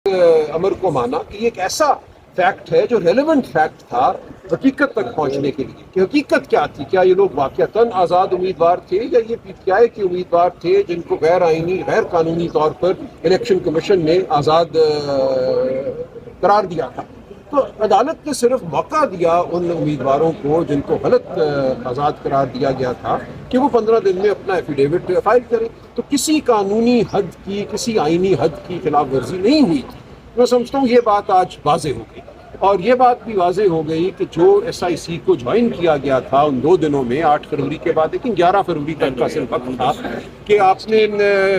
امر کو مانا کہ یہ ایک ایسا فیکٹ ہے جو ریلیونٹ فیکٹ تھا حقیقت تک پہنچنے کے لیے کہ حقیقت کیا تھی. کیا یہ لوگ واقعتاً آزاد امیدوار تھے یا یہ پی ٹی آئی کے امیدوار تھے جن کو غیر آئینی غیر قانونی طور پر الیکشن کمیشن نے آزاد قرار دیا تھا. تو عدالت نے صرف موقع دیا ان امیدواروں کو جن کو غلط آزاد قرار دیا گیا تھا کہ وہ 15 دن میں اپنا ایفیڈیوٹ فائل کریں. تو کسی قانونی حد کی کسی آئینی حد کی خلاف ورزی نہیں ہوئی تھی. میں سمجھتا ہوں یہ بات آج واضح ہو گئی. اور یہ بات بھی واضح ہو گئی کہ جو ایس آئی سی کو جوائن کیا گیا تھا ان 2 دنوں میں 8 فروری کے بعد، لیکن 11 فروری کا ان کا صرف وقت تھا کہ آپ نے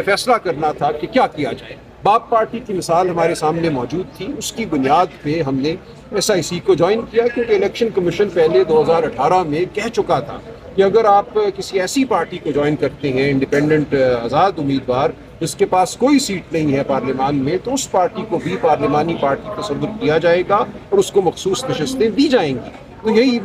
فیصلہ کرنا تھا کہ کیا کیا جائے. باپ پارٹی کی مثال ہمارے سامنے موجود تھی، اس کی بنیاد پہ ہم نے ایس آئی سی کو جوائن کیا کیونکہ الیکشن کمیشن پہلے 2018 میں کہہ چکا تھا کہ اگر آپ کسی ایسی پارٹی کو جوائن کرتے ہیں انڈیپینڈنٹ آزاد امیدوار جس کے پاس کوئی سیٹ نہیں ہے پارلیمان میں، تو اس پارٹی کو بھی پارلیمانی پارٹی تصور کیا جائے گا اور اس کو مخصوص نشستیں دی جائیں گی. تو یہی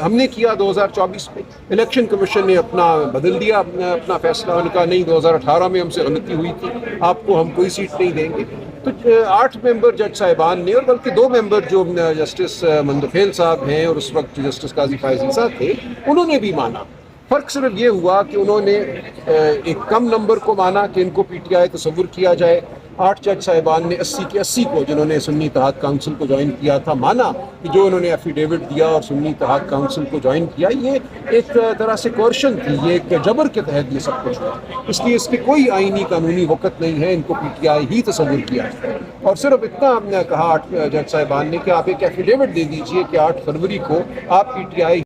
ہم نے کیا 2024 میں. الیکشن کمیشن نے اپنا بدل دیا اپنا فیصلہ. انہوں نے کہا نہیں 2018 میں ہم سے غلطی ہوئی تھی، آپ کو ہم کوئی سیٹ نہیں دیں گے. تو 8 ممبر جج صاحبان نے، اور بلکہ 2 ممبر جو جسٹس مندوفیل صاحب ہیں اور اس وقت جسٹس قاضی فائز عیسیٰ تھے، انہوں نے بھی مانا. فرق صرف یہ ہوا کہ انہوں نے ایک کم نمبر کو مانا کہ ان کو پی ٹی آئی تصور کیا جائے. 8 جج صاحبان نے 80 کے 80 کو جنہوں نے سنی اتحاد کونسل کو جوائن کیا تھا مانا کہ جو انہوں نے ایفیڈیوٹ دیا اور سنی اتحاد کونسل کو جوائن کیا یہ ایک طرح سے کوئرشن تھی، یہ ایک جبر کے تحت یہ سب کچھ ہوا. اس لیے اس کی کوئی آئینی قانونی وقت نہیں ہے، ان کو پی ٹی آئی ہی تصور کیا ہے. اور صرف اتنا ہم نے کہا 8 جج صاحبان نے کہ آپ ایک ایفیڈیوٹ دے دیجئے کہ 8 فروری کو آپ پی ٹی آئی